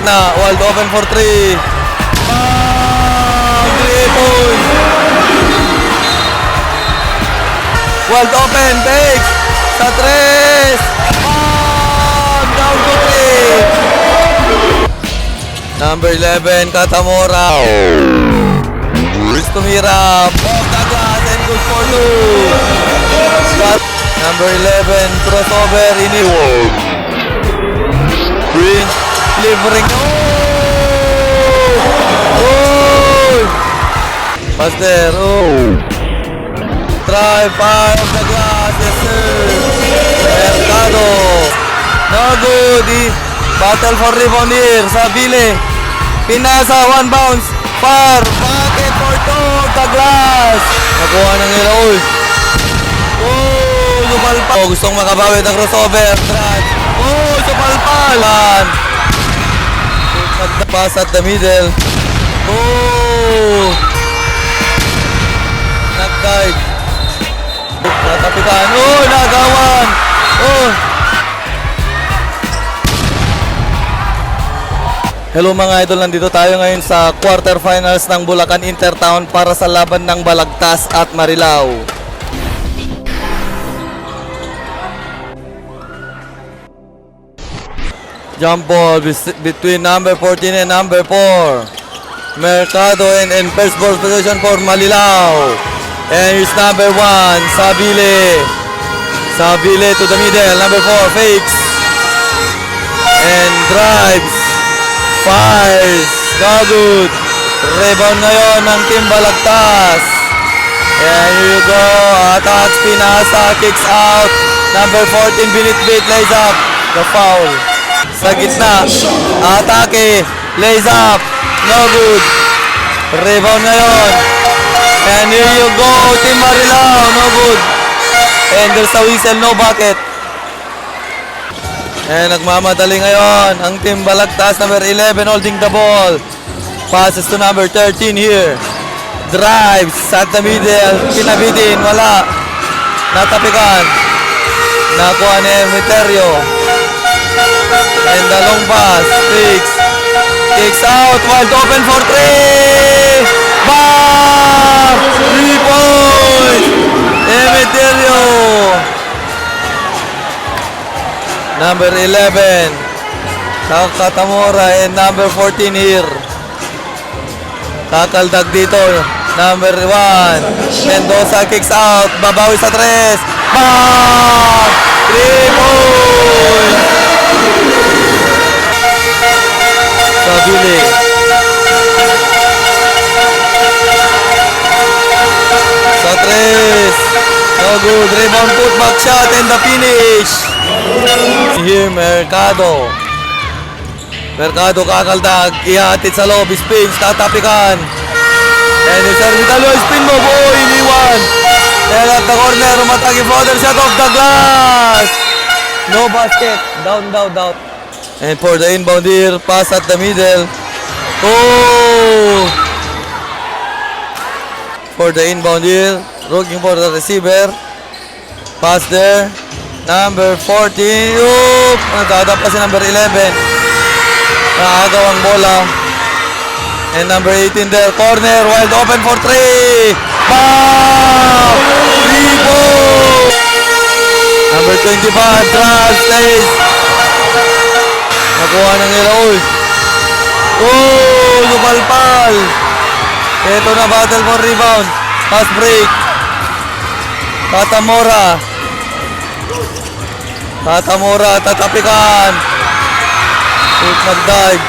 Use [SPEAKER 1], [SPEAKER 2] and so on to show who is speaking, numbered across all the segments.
[SPEAKER 1] gitna. Wild open for 3. Bang! 3 points. Wild open, takes. Sa 3. Bang! Down to 3. Number 11, Katamora. Chris tumira. Off the glass and good for 2. Number 11, crossover, iniwan. Green, delivering. Oh! Pass there, oh! Drive, fire off the glass, yes sir! Mercado. No good. Battle for rebound here, Sabile. Pinasa, 1 bounce. Far, bucket for 2, the glass. Nakuha ng ilaw. Oh, supalpal. Oh, gustong makabawi ng crossover. Drive. Oh, supalpalan. Pass at the middle. Oh. Nag-dive. Natapikan. Oh, nagawan. Oh. Hello mga idol, nandito tayo ngayon sa quarterfinals ng Bulacan Intertown para sa laban ng Balagtas at Marilao. Jump ball between number 14 and number 4. Mercado and first ball position for Marilao. And here's number 1, Sabile. Sabile to the middle, number 4, fakes. And drives. Fires. Good. Rebound ngayon ng Team Balagtas. And here you go. Attacks, pinasa, kicks out. Number 14, binitbit, lays up. The foul. Sa gitna. Atake. Lays up. No good. Rebound ngayon. And here you go. Team Marilao. No good. And there's a whistle, no bucket. Eh, nagmamadali ngayon ang Team Balagtas, number 11 holding the ball. Passes to number 13 here. Drives at the middle. Pinabitin, wala. Natapikan. Nakuha ni Emeterio. And the long pass. Kicks out. Wild open for 3. Bang! 3 points. Emeterio. Number 11, Katamora, and number 14 here. Kakaldag dito, number 1, Mendoza kicks out, babawi sa 3. Bang! 3 points! Sabili. Sa 3. No good. Rebound, putback shot, and the finish. Here, Mercado. Mercado kakaldag. Ihatid sa loob. Spins. Tatapikan. And the cervical spin mo. Oh, iniwan. And at the corner, matagi floater shot off the glass. No basket. Down. And for the inbound here, pass at the middle. Oh! For the inbound here, looking for the receiver. Pass there. Number 14. Oop! Nagdadap pa si number 11. Nakagaw ang bola. And number 18 there. Corner. Wild open for 3. Bang! 3 points. Number 25. Drive. Stays. Nakuha ng ilaw. Oh! Lupalpal. Ito na battle for rebound. Pass break. Katamora, tatapikan. Nag-dive.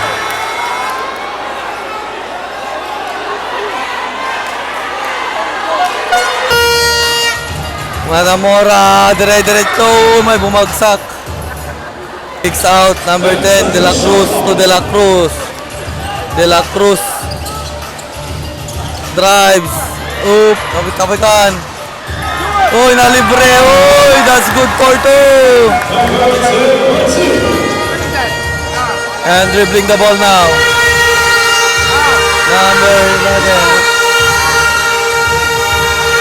[SPEAKER 1] Katamora, dire-diretso, may bumagsak. Kicks out, number 10, De La Cruz to De La Cruz. De La Cruz. Drives. Oop, kapit-kapitan. Uy, nalibre. Uy, that's good for 2. And dribbling the ball now. Number 11.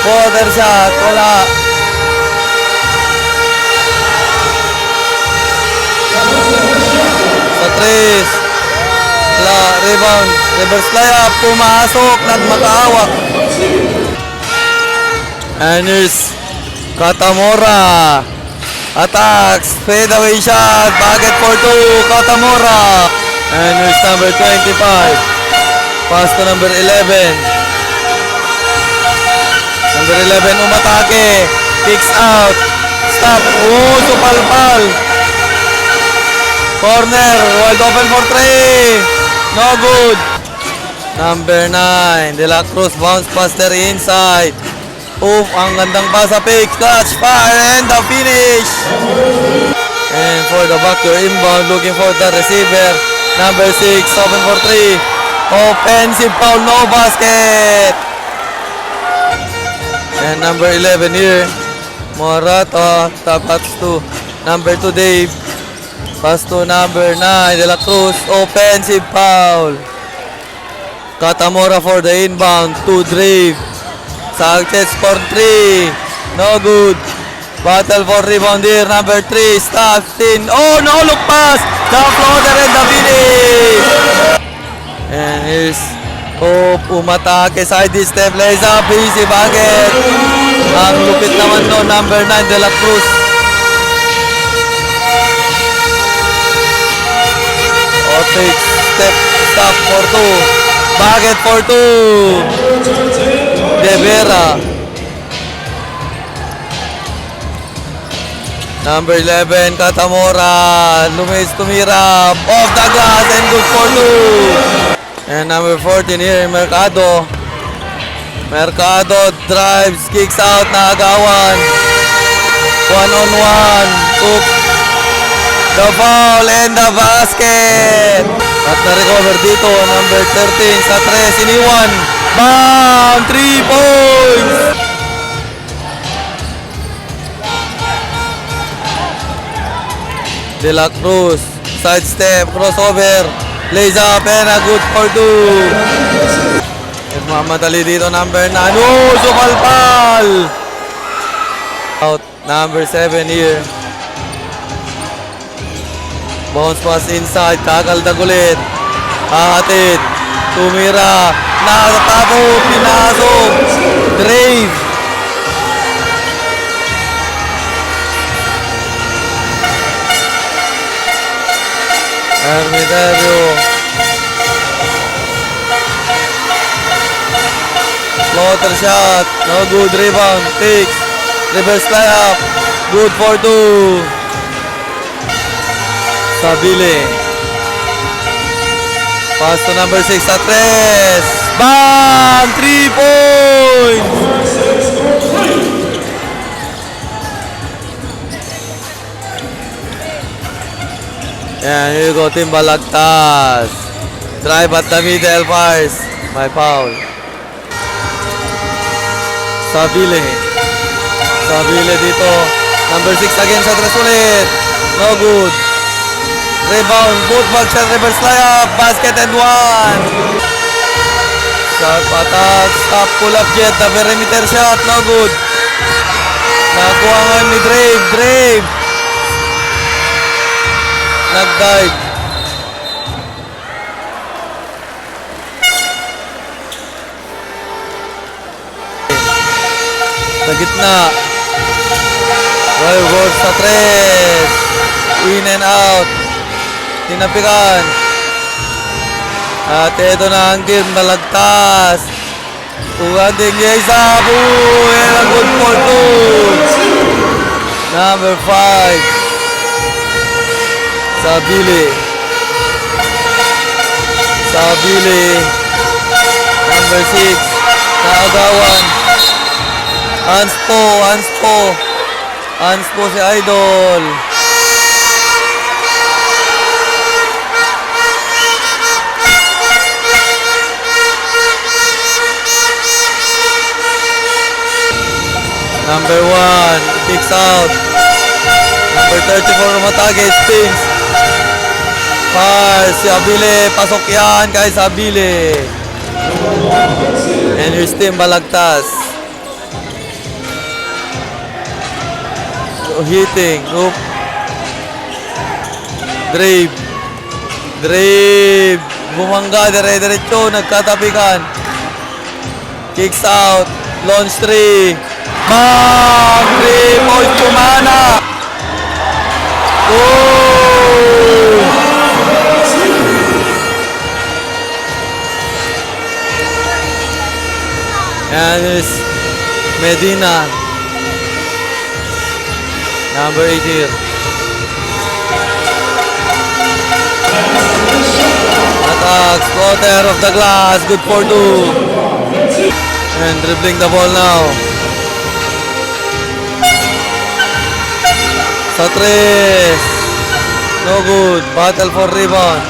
[SPEAKER 1] Quarter shot. Wala. Sa 3. Rebound. Reverse layup. Pumasok. Nagmakaawa. And here's Katamora. Attacks. Fade away shot. Bucket for 2. Katamora. And here's number 25. Pass to number 11. Number 11 umatake. Kicks out. Stop. Oh, supalpal. Corner. Wide open for 3. No good. Number 9. De La Cruz bounce pass there inside. Oof, ang gandang pasa pick. Clutch fire and the finish. And for the backdoor inbound, looking for the receiver. Number 6, open for 3. Offensive foul, no basket. And number 11 here. Morata, top pass to number 2, Dave. Pass to number 9, De La Cruz. Offensive foul. Katamora for the inbound. 2, Dave. Sanchez for 3. No good. Battle for rebound here. Number 3. Stops in. Oh, no look pass. The floater and the finish. And here's umatake. Side step. Lays up. Easy bucket. Ang lupit naman no. Number 9. De La Cruz. Take step. Stop for 2. Bucket for 2. De Vera. Number 11, Katamora. Tumira. Off the glass and good for 2. And number 14 here, Mercado. Mercado drives, kicks out, naagawan. 1-on-1. Oop. The foul and the basket. At na-recover dito, number 13 sa 3, iniwan. Bam! 3 points! De La Cruz, side step, crossover, lays up, and a good for 2. Mamadali dito, number 9. Oh, supalpal! Out, number 7 here. Bounce pass inside, kakaldag ulit. Hahatid, tumira, nakatapo, pinasok, drive. Ermitario. Floater shot, no good, rebound, takes, reverse layup, good for 2. Sabile. Pass to number 6 sa 3. Bam! 3 points! And here you go, Team Balagtas. Drive at the middle, fires. My foul. Sabile. Sabile dito. Number 6 again sa 3 ulit. No good. Rebound, both back shot, reverse layup, basket and 1. Shot, attack, stop, pull up jet, the perimeter shot, no good. Nakuha ngayon ni Drave. Nag-dive. Sa gitna. Roy Ward sa 3. In and out. Tinapikan. At ito na ang game, Balagtas. Ugading Yesabu. And a good for 2. Number 5. Sabile. Number 6. Naagawan. Hanspo si Idol. Number 1, kicks out. Number 34, umatake, spins. Si Abile, pasok yan kay Sabile. And here's Team Balagtas. So hitting, Drave. Bumangga, dire-diretso, nagkatapikan. Kicks out, launch 3. Bang! 3 points pumana! Oh! And is Medina. Number 8 here. Attacks, quarter of the glass, good for 2. And dribbling the ball now. Sa 3. No good. Battle for rebound.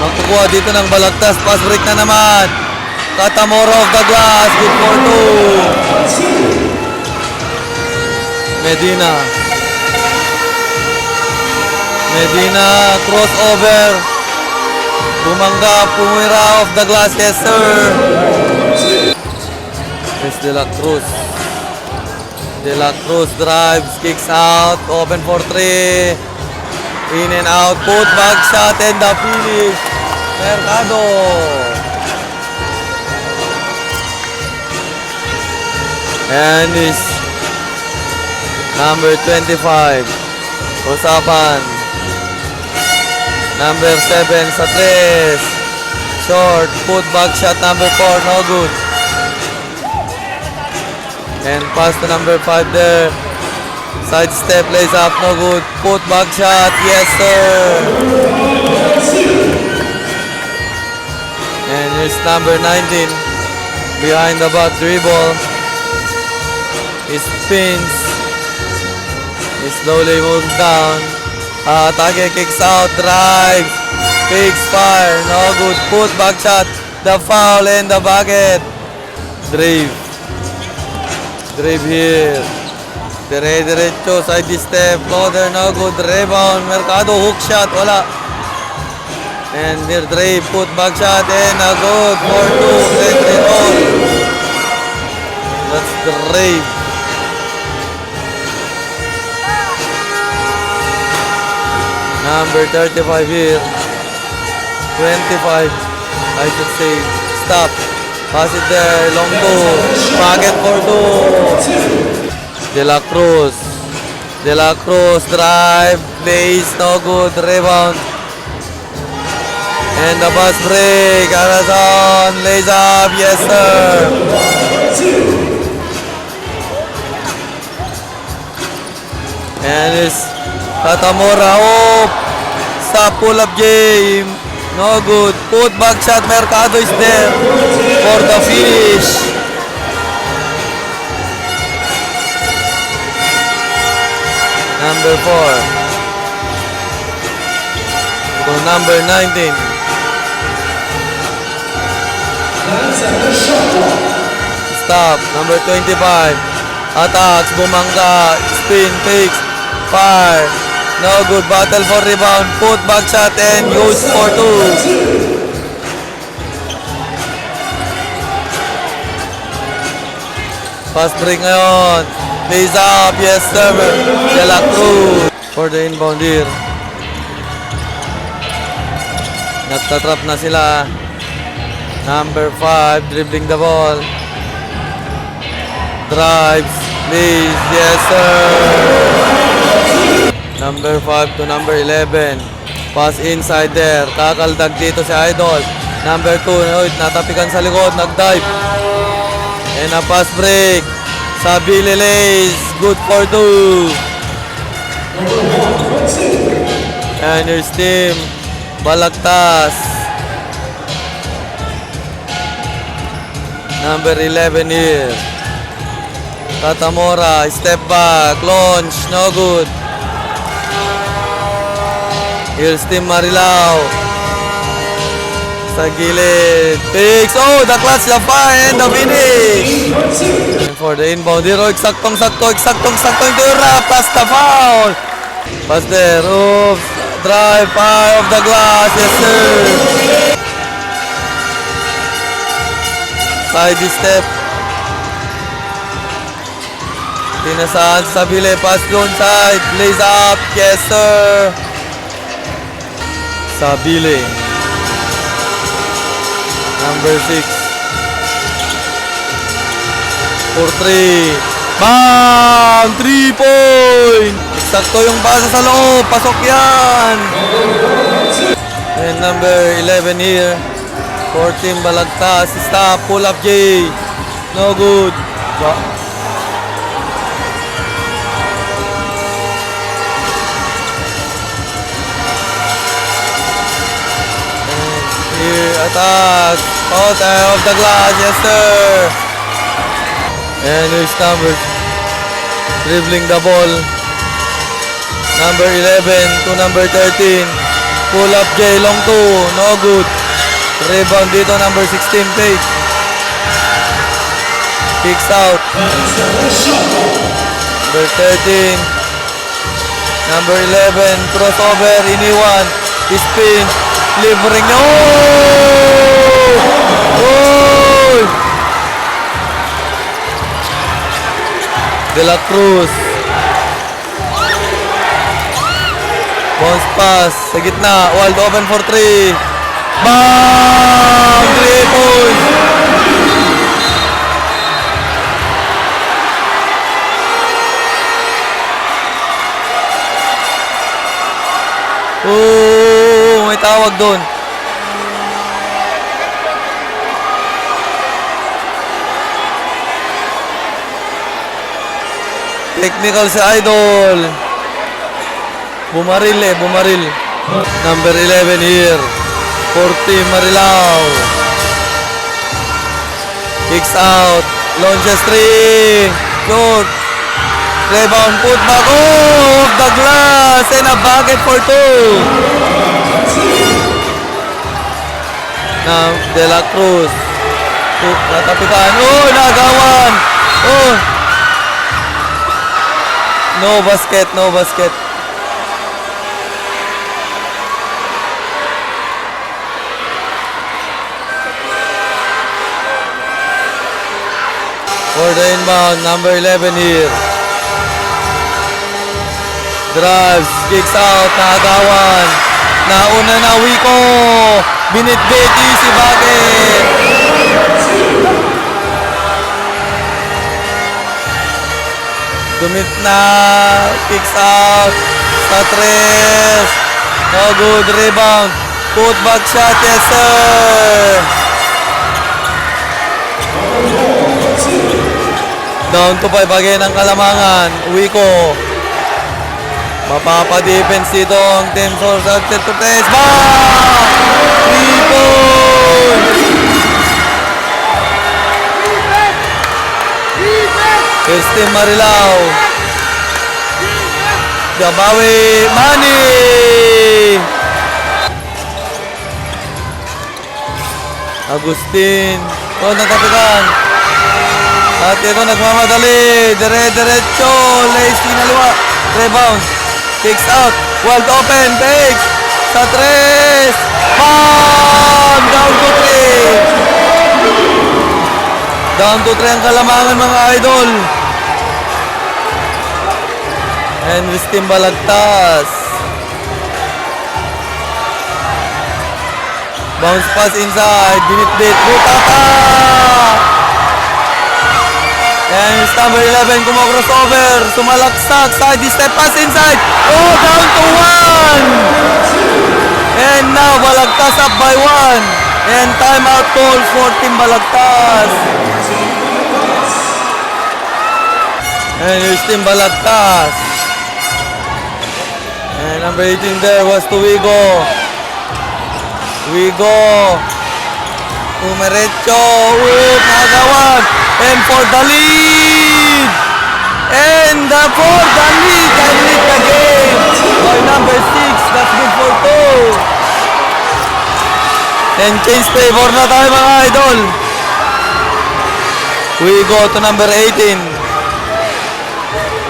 [SPEAKER 1] Magkukuha dito ng balagtas. Pass break na naman. Katamora of the glass. Good for 2. Medina. Medina. Crossover. Bumangga. Pumira of the glass. Yes, sir. It's De La Cruz. De La Cruz drives, kicks out, open for 3. In and out, put back shot and the finish. Mercado. And is number 25. Usapan. Number 7 sa 3. Short, put back shot number 4, no good. And pass to number 5 there. Side step, lays up, no good. Put back shot, yes sir. And here's number 19. Behind the back dribble. He spins. He slowly moves down. Atake kicks out, drives. Kicks fire, no good. Put back shot. The foul in the bucket. Drive. Drive here. Dire-diretso, side step, floater, no good. Rebound, Mercado, hook shot, wala. And near drive, put back shot, and a good for 2. Let it all. That's drive. Number 35 here. 25, I should say. Stop. Pass it there, long 2. Pocket for 2. De La Cruz. De La Cruz drive. Plays, no good. Rebound. And the pass break. Arazon lays up. Yes, sir. And it's Katamora. Oh, sa pull-up game. No good. Put back shot. Mercado is there for the finish. Number 4. To number 19. Stop. Number 25. Attacks. Bumangga. Spin. Takes. Fire. No good. Battle for rebound. Put back shot and use for 2. Fast break ngayon. Plays up. Yes, sir. De La Cruz for the inbound here. Nagtatrap na sila. Number 5. Dribbling the ball. Drives. Plays. Yes, sir. Number 5 to number 11. Pass inside there. Kakaldag dito si Idol. Number 2. Natapikan sa likod. Nag-dive. And a pass break. Sabile lays. Good for 2. And here's team. Balagtas. Number 11 here. Katamora. Step back. Launch. No good. Here's Team Marilao. Sa gilid. Picks. Oh, the clutch, the fire, and the finish. And for the inbound. Hero, eksaktong-sakto into your wrap. Plus the foul. Pass there. Oops. Drive, fire of the glass. Yes, sir. Side step. Tinasaan sa bile. Pass doon side. Blaze up. Yes, sir. Sabile. Number 6. For 3. Bam! 3 point! Eksakto yung basa sa loob. Pasok yan! And number 11 here. 14 balagtas. Stop. Pull up J. No good. And here, attack. Out of the glass. Yes, sir. And here's number dribbling the ball. Number 11 to number 13. Pull up J, long 2. No good. Rebound dito, number 16, Paige. Kicks out. Number 13. Number 11. Crossover, iniwan. Spin. Libreng. Oh! Oh! De La Cruz. Bounce pass sa gitna. Wide open for 3. Bam! 3 points. Oh, may tawag doon. Technical si Idol. Bumaril. Number 11 here. 40 Marilao. Kicks out. Launches 3. Shoot. Rebound. Put back. Oh, off the glass. And a bucket for 2. Now, De La Cruz. Natapitan. Oh, nagawan. Oh. No basket. For the inbound, number 11 here. Drives, kicks out, nakagawan. Nauna na Wico. Binitbit, easy bucket. Dumit na, kicks out. Sa 3. No good, rebound. Put back shot, yes sir. Down to 5 again ang Kalamangan. Wico. Mapapa-defense dito ang Team Source. Acted to press. Bam! 3 points! Here's Team Marilao. Gabawi. Manny! Agustin. Oh, natapikan. At ito nagmamadali. Dire-diretso. Lazy na liwa. Rebound. Kicks out. Wide open. Page. Sa 3. Bam! Down to 3. Down to 3 ang Kalamangan mga idol. And Ristin Balagtas. Bounce pass inside. Binitbit. Butata! And it's number 11 crossover. Sumalaksak. Side step pass inside. Oh, down to 1. And now Balagtas up by 1. And timeout call for Team Balagtas. And here's Team Balagtas. And number 18 there was to Wigo. Umerecho. Nagawan. And for the lead. And for the lead. I lead the game. By number 6. That's good for 2. And change favor na tayo mga idol. We go to number 18.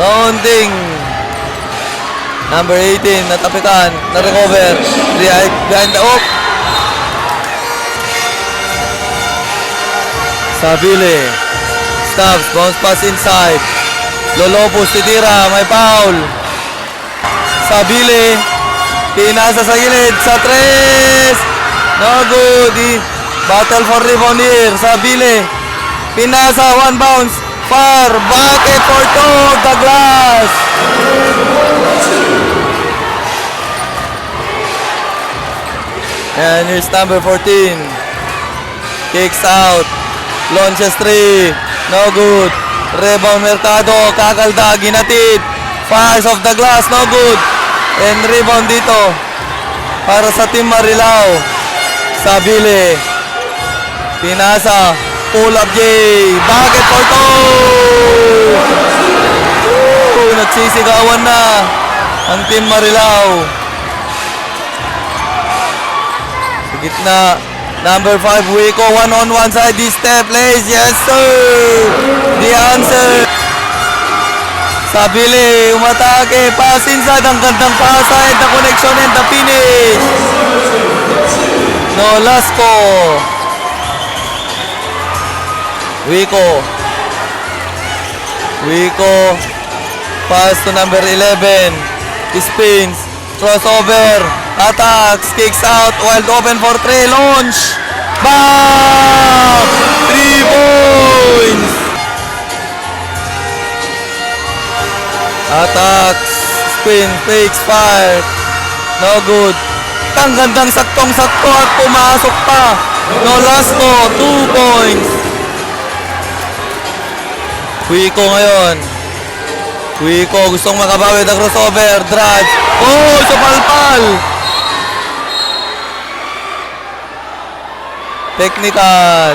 [SPEAKER 1] Counting. Number 18. Natapikan. Na-recover. Behind the hook. Sabile. Stops. Bounce pass inside. Lolopos. Titira. May foul. Sabile. Pinasa sa gilid. Sa 3. No good. Battle for rebound here. Sabile. Pinasa, one bounce. Far. Bucket for two. Douglas. And here's number 14. Kicks out. Launches 3. No good. Rebound Mercado. Kakalda. Ginatid. Fires off the glass. No good. And rebound dito. Para sa Team Marilao. Sabile. Pinasa. Pull up J. Bucket for two. Nagsisigawan na ang Team Marilao. Sa gitna. Number 5, Wico, one-on-one side, this step, plays, yes sir! The answer! Sabile, umatake, pass inside, ang gandang pass side, the connection and the finish! Nolasco! Wico, pass to number 11, spins, crossover, attacks, kicks out, wide open for 3, launch! Bang! 3 points! Attacks, spin, fakes, fire. No good. Ang gandang saktong-sakto at pumasok pa. Nolasco, 2 points. Wico ngayon. Wico gustong makabawi ng crossover, drive. Oh, supalpal! Technical.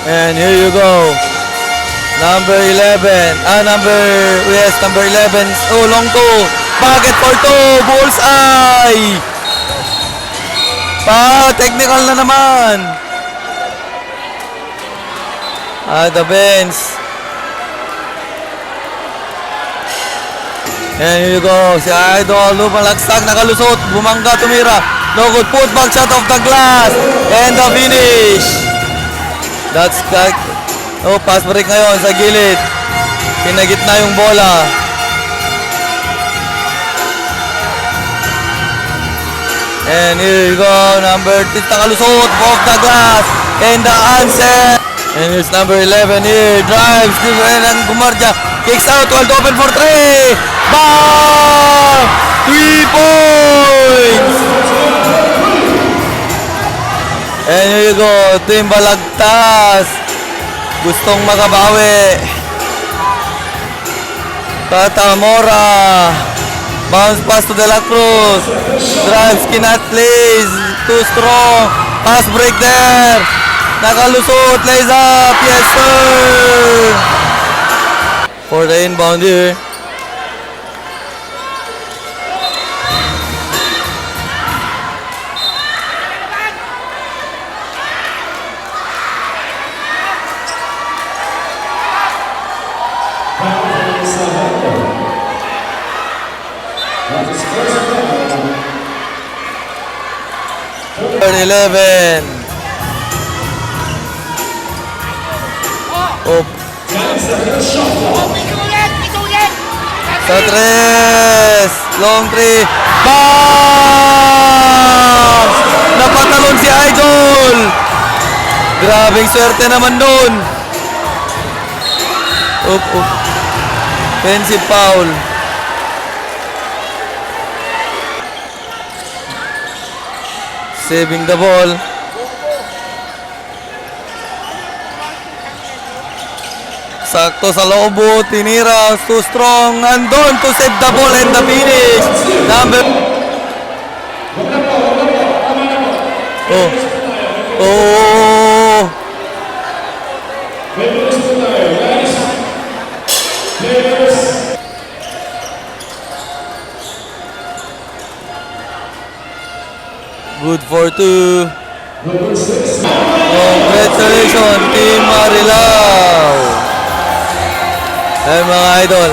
[SPEAKER 1] And here you go. Number 11. Number 11. Oh, long 2. Bucket for 2. Bullseye. Technical na naman. The bench. And here you go. Si Idol, lumalagsak, nakalusot. Bumangga, tumira. No good. Put back shot off the glass. And the finish. That's like, pass break ngayon sa gilid. Pinagitna yung bola. And here you go, number 10, nakalusot, off the glass. And the answer. And here's number 11 here, drives, and Gumardia, kicks out, wide open for 3. Bang! 3 points! And here you go, Team Balagtas. Gustong makabawi. Tatamora. Bounce pass to De La Cruz. Drives, cannot place. Too strong. Pass break there. Nakalusot, lays up. Yes, sir. For the inbound here. Number 11. Oh. Sa 3. Long 3. Bang! Napatalon si Idol. Grabing swerte naman doon. Offensive foul. Saving the ball. Sakto sa lobo, tinira, too strong, andon to save the ball and the finish. Number... Good for 2. Congratulations, Team Marilao. Ay mga idol.